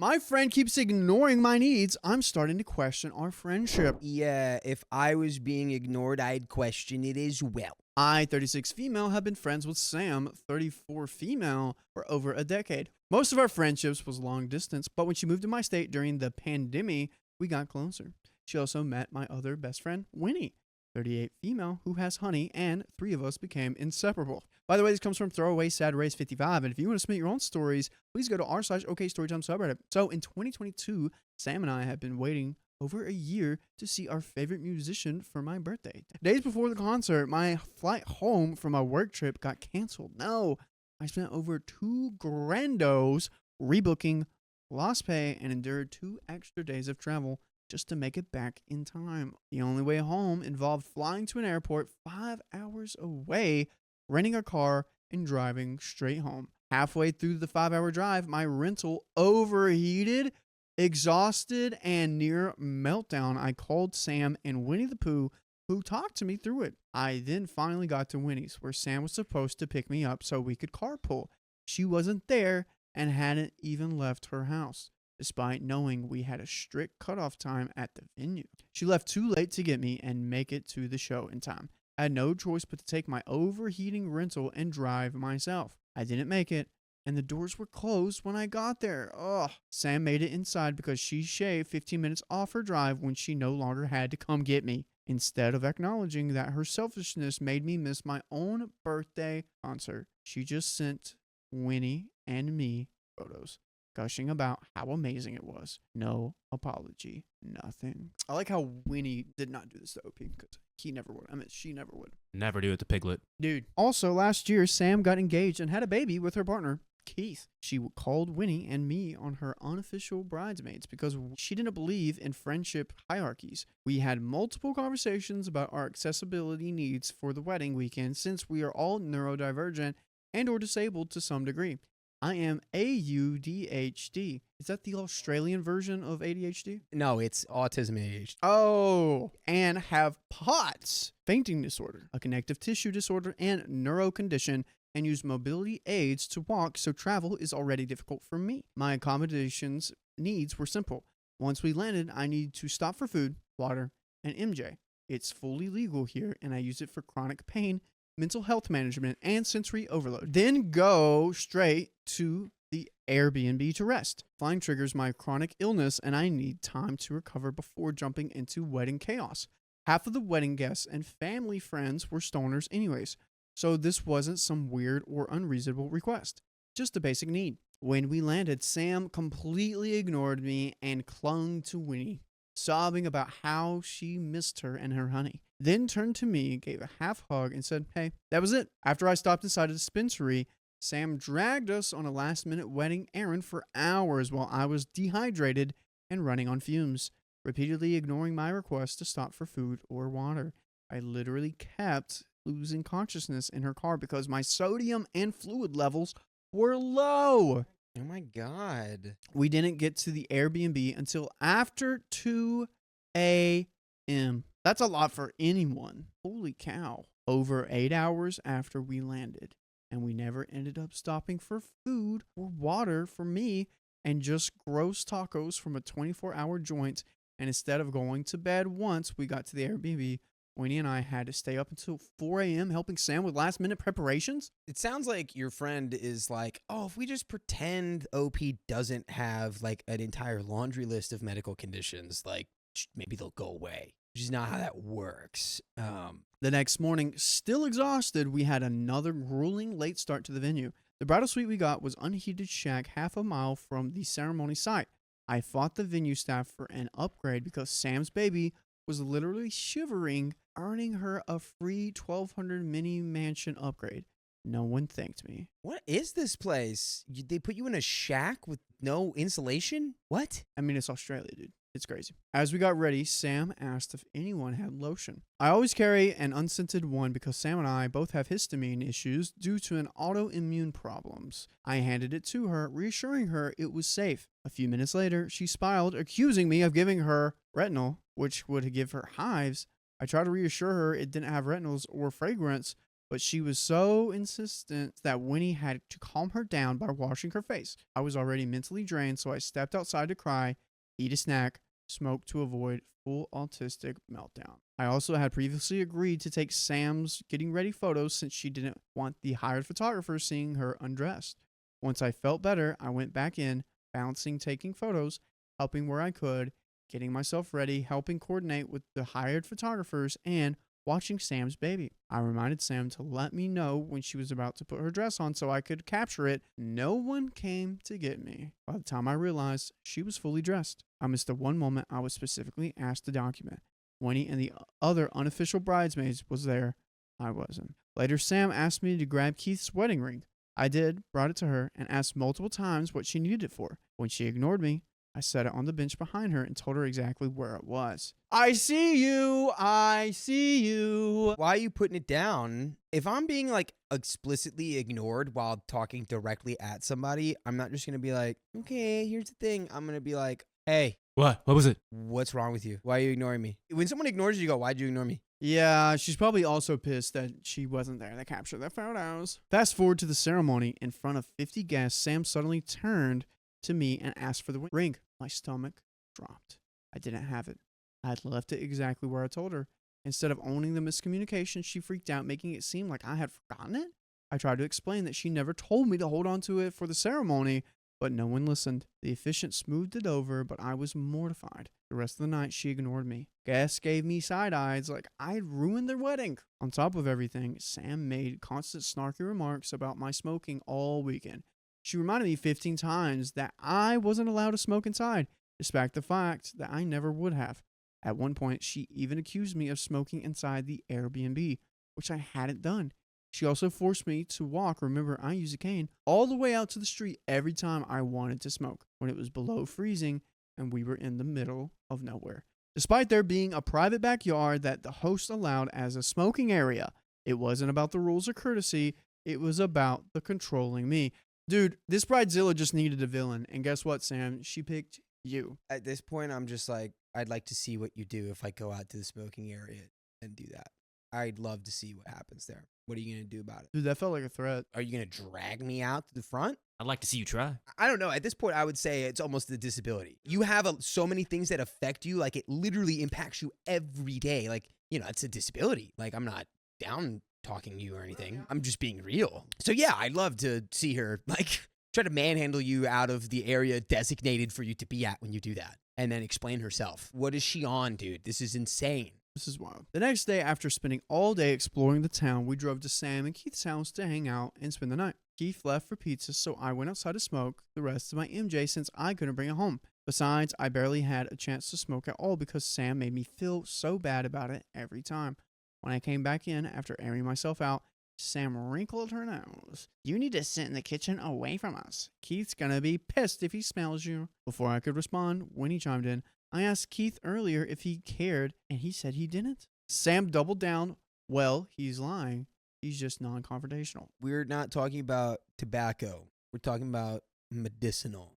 My friend keeps ignoring my needs. I'm starting to question our friendship. Yeah, if I was being ignored, I'd question it as well. I, 36 female, have been friends with Sam, 34 female, for over a decade. Most of our friendships was long distance, but when she moved to my state during the pandemic, we got closer. She also met my other best friend, Winnie, 38 female, who has honey, and 3 of us became inseparable. By the way, this comes from Throwaway Sad Race 55, and if you want to submit your own stories, please go to r/OKStorytime subreddit. So in 2022, Sam and I have been waiting over a year to see our favorite musician for my birthday. Days before the concert, my flight home from a work trip got canceled. No, I spent over $2,000 rebooking, lost pay, and endured 2 extra days of travel just to make it back in time. The only way home involved flying to an airport 5 hours away, renting a car, and driving straight home. Halfway through the 5-hour drive, my rental overheated. Exhausted and near meltdown, I called Sam and Winnie the Pooh, who talked to me through it. I then finally got to Winnie's, where Sam was supposed to pick me up so we could carpool. She wasn't there and hadn't even left her house, despite knowing we had a strict cutoff time at the venue. She left too late to get me and make it to the show in time. I had no choice but to take my overheating rental and drive myself. I didn't make it, and the doors were closed when I got there. Ugh. Sam made it inside because she shaved 15 minutes off her drive when she no longer had to come get me. Instead of acknowledging that her selfishness made me miss my own birthday concert, she just sent Winnie and me photos, gushing about how amazing it was. No apology, nothing. I like how Winnie did not do this to OP because he never would. I mean, she never would. Never do it to Piglet. Dude. Also, last year, Sam got engaged and had a baby with her partner, Keith. She called Winnie and me on her unofficial bridesmaids because she didn't believe in friendship hierarchies. We had multiple conversations about our accessibility needs for the wedding weekend since we are all neurodivergent and or disabled to some degree. I am AUDHD. Is that the Australian version of ADHD? No, it's autism ADHD. Oh, and have POTS, fainting disorder, a connective tissue disorder, and neuro condition, and use mobility aids to walk, so travel is already difficult for me. My accommodations needs were simple. Once we landed, I needed to stop for food, water, and MJ. It's fully legal here, and I use it for chronic pain, mental health management, and sensory overload. Then go straight to the Airbnb to rest. Flying triggers my chronic illness, and I need time to recover before jumping into wedding chaos. Half of the wedding guests and family friends were stoners anyways, so this wasn't some weird or unreasonable request, just a basic need. When we landed, Sam completely ignored me and clung to Winnie, sobbing about how she missed her and her honey. Then turned to me, gave a half hug, and said, "Hey, that was it." After I stopped inside a dispensary, Sam dragged us on a last-minute wedding errand for hours while I was dehydrated and running on fumes, repeatedly ignoring my request to stop for food or water. I literally kept losing consciousness in her car because my sodium and fluid levels were low. Oh my God. We didn't get to the Airbnb until after 2 a.m. That's a lot for anyone. Holy cow. Over 8 hours after we landed, and we never ended up stopping for food or water for me, and just gross tacos from a 24-hour joint. And instead of going to bed once we got to the Airbnb, Winnie and I had to stay up until 4 a.m. helping Sam with last-minute preparations. It sounds like your friend is like, oh, if we just pretend OP doesn't have like an entire laundry list of medical conditions, like maybe they'll go away. Which is not how that works. The next morning, still exhausted, we had another grueling late start to the venue. The bridal suite we got was unheated shack half a mile from the ceremony site. I fought the venue staff for an upgrade because Sam's baby was literally shivering, earning her a free 1,200 mini mansion upgrade. No one thanked me. What is this place? They put you in a shack with no insulation? What? I mean, it's Australia, dude. It's crazy. As we got ready, Sam asked if anyone had lotion. I always carry an unscented one because Sam and I both have histamine issues due to an autoimmune problems. I handed it to her, reassuring her it was safe. A few minutes later, she smiled, accusing me of giving her retinol, which would give her hives. I tried to reassure her it didn't have retinols or fragrance, but she was so insistent that Winnie had to calm her down by washing her face. I was already mentally drained, so I stepped outside to cry, eat a snack, smoke to avoid full autistic meltdown. I also had previously agreed to take Sam's getting ready photos since she didn't want the hired photographer seeing her undressed. Once I felt better, I went back in, bouncing, taking photos, helping where I could, getting myself ready, helping coordinate with the hired photographers, and watching Sam's baby. I reminded Sam to let me know when she was about to put her dress on so I could capture it. No one came to get me. By the time I realized she was fully dressed, I missed the one moment I was specifically asked to document. Winnie and the other unofficial bridesmaids was there. I wasn't. Later, Sam asked me to grab Keith's wedding ring. I did, brought it to her, and asked multiple times what she needed it for. When she ignored me, I set it on the bench behind her and told her exactly where it was. I see you. I see you. Why are you putting it down? If I'm being like explicitly ignored while talking directly at somebody, I'm not just going to be like, okay, here's the thing. I'm going to be like, hey. What? What was it? What's wrong with you? Why are you ignoring me? When someone ignores you, you go, why'd you ignore me? Yeah, she's probably also pissed that she wasn't there to capture the photos. Fast forward to the ceremony. In front of 50 guests, Sam suddenly turned to me and asked for the ring. My stomach dropped. I didn't have it. I had left it exactly where I told her. Instead of owning the miscommunication, she freaked out, making it seem like I had forgotten it. I tried to explain that she never told me to hold on to it for the ceremony, but no one listened. The officiant smoothed it over, but I was mortified. The rest of the night, she ignored me. Guests gave me side eyes like I'd ruined their wedding. On top of everything, Sam made constant snarky remarks about my smoking all weekend. She reminded me 15 times that I wasn't allowed to smoke inside, despite the fact that I never would have. At one point, she even accused me of smoking inside the Airbnb, which I hadn't done. She also forced me to walk, remember I use a cane, all the way out to the street every time I wanted to smoke, when it was below freezing and we were in the middle of nowhere. Despite there being a private backyard that the host allowed as a smoking area, it wasn't about the rules or courtesy, it was about the controlling me. Dude, this Bridezilla just needed a villain, and guess what, Sam? She picked you. At this point, I'm just like, I'd like to see what you do if I go out to the smoking area and do that. I'd love to see what happens there. What are you going to do about it? Dude, that felt like a threat. Are you going to drag me out to the front? I'd like to see you try. I don't know. At this point, I would say it's almost a disability. You have so many things that affect you. Like, it literally impacts you every day. Like, you know, it's a disability. Like, I'm not down talking to you or anything. I'm just being real. So, yeah, I'd love to see her, like, try to manhandle you out of the area designated for you to be at when you do that. And then explain herself. What is she on, dude? This is insane. This is wild. The next day, after spending all day exploring the town, we drove to Sam and Keith's house to hang out and spend the night. Keith left for pizza, so I went outside to smoke the rest of my MJ since I couldn't bring it home. Besides, I barely had a chance to smoke at all because Sam made me feel so bad about it every time. When I came back in after airing myself out, Sam wrinkled her nose. You need to sit in the kitchen away from us. Keith's gonna be pissed if he smells you. Before I could respond, Winnie chimed in. I asked Keith earlier if he cared, and he said he didn't. Sam doubled down. Well, he's lying. He's just non-confrontational. We're not talking about tobacco. We're talking about medicinal.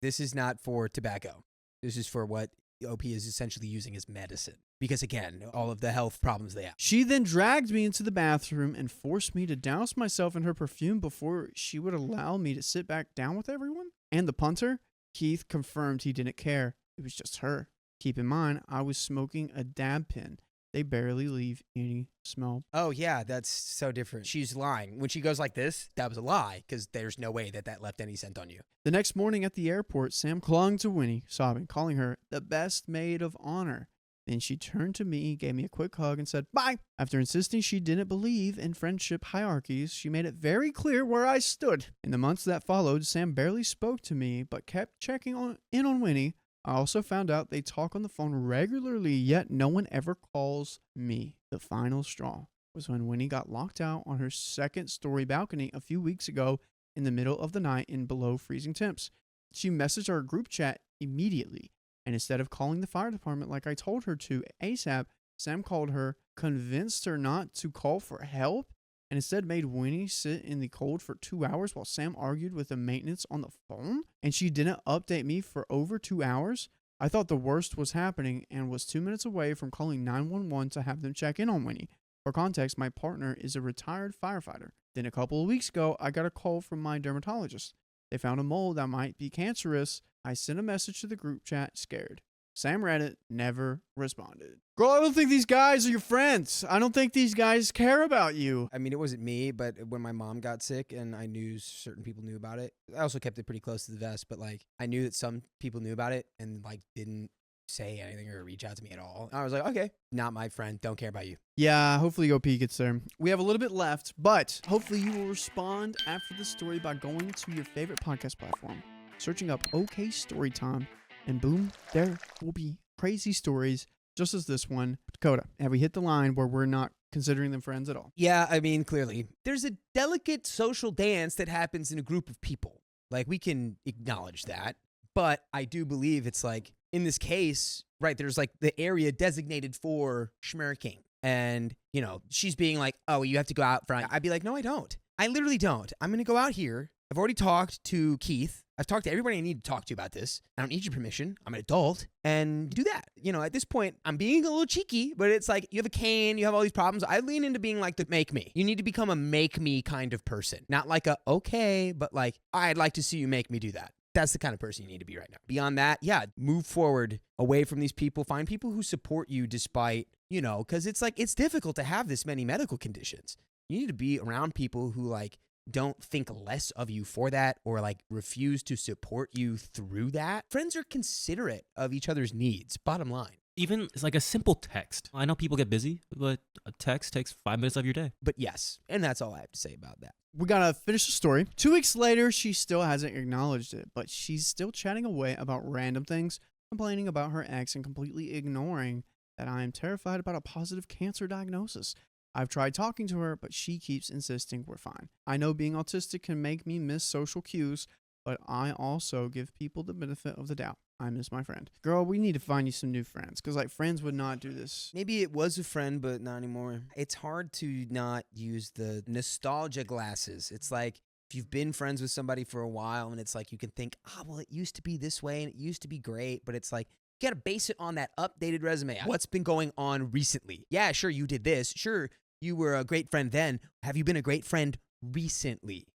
This is not for tobacco. This is for what OP is essentially using as medicine. Because again, all of the health problems they have. She then dragged me into the bathroom and forced me to douse myself in her perfume before she would allow me to sit back down with everyone. And the punter, Keith, confirmed he didn't care. It was just her. Keep in mind, I was smoking a dab pen. They barely leave any smell. Oh, yeah, that's so different. She's lying. When she goes like this, that was a lie, because there's no way that left any scent on you. The next morning at the airport, Sam clung to Winnie, sobbing, calling her the best maid of honor. Then she turned to me, gave me a quick hug, and said, bye. After insisting she didn't believe in friendship hierarchies, she made it very clear where I stood. In the months that followed, Sam barely spoke to me, but kept checking in on Winnie. I also found out they talk on the phone regularly, yet no one ever calls me. The final straw was when Winnie got locked out on her second-story balcony a few weeks ago in the middle of the night in below freezing temps. She messaged our group chat immediately, and instead of calling the fire department like I told her to ASAP, Sam called her, convinced her not to call for help, and instead made Winnie sit in the cold for 2 hours while Sam argued with the maintenance on the phone, and she didn't update me for over 2 hours. I thought the worst was happening and was 2 minutes away from calling 911 to have them check in on Winnie. For context, my partner is a retired firefighter. Then a couple of weeks ago, I got a call from my dermatologist. They found a mole that might be cancerous. I sent a message to the group chat, scared. Sam read it, never responded. Girl, I don't think these guys are your friends. I don't think these guys care about you. I mean, it wasn't me, but when my mom got sick and I knew certain people knew about it, I also kept it pretty close to the vest, but like I knew that some people knew about it and like didn't say anything or reach out to me at all. I was like, okay, not my friend. Don't care about you. Yeah, hopefully OP gets there. We have a little bit left, but hopefully you will respond after the story by going to your favorite podcast platform, searching up OK Storytime, and boom, there will be crazy stories just as this one. Dakota, have we hit the line where we're not considering them friends at all? Yeah, I mean, clearly. There's a delicate social dance that happens in a group of people. Like, we can acknowledge that. But I do believe it's like, in this case, right, there's like the area designated for schmirking. And, you know, she's being like, oh, you have to go out front. I'd be like, no, I don't. I literally don't. I'm going to go out here. I've already talked to Keith. I've talked to everybody I need to talk to about this. I don't need your permission. I'm an adult. And do that. You know, at this point, I'm being a little cheeky, but it's like, you have a cane, you have all these problems. I lean into being like the make me. You need to become a make me kind of person. Not like a, okay, but like, I'd like to see you make me do that. That's the kind of person you need to be right now. Beyond that, yeah, move forward away from these people. Find people who support you despite, you know, because it's like, it's difficult to have this many medical conditions. You need to be around people who like don't think less of you for that or like refuse to support you through that. Friends are considerate of each other's needs, bottom line. Even it's like a simple text. I know people get busy, but a text takes 5 minutes of your day. But yes, and that's all I have to say about that. We gotta finish the story. 2 weeks later, she still hasn't acknowledged it, but she's still chatting away about random things, complaining about her ex and completely ignoring that I am terrified about a positive cancer diagnosis. I've tried talking to her, but she keeps insisting we're fine. I know being autistic can make me miss social cues, but I also give people the benefit of the doubt. I miss my friend. Girl, we need to find you some new friends, because like friends would not do this. Maybe it was a friend, but not anymore. It's hard to not use the nostalgia glasses. It's like if you've been friends with somebody for a while and it's like you can think, well, it used to be this way and it used to be great, but it's like you got to base it on that updated resume. What's been going on recently? Yeah, sure, you did this. Sure, you were a great friend then. Have you been a great friend recently?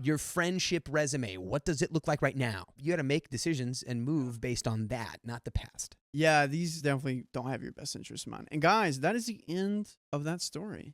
Your friendship resume, what does it look like right now? You got to make decisions and move based on that, not the past. Yeah, these definitely don't have your best interest in mind. And guys, that is the end of that story.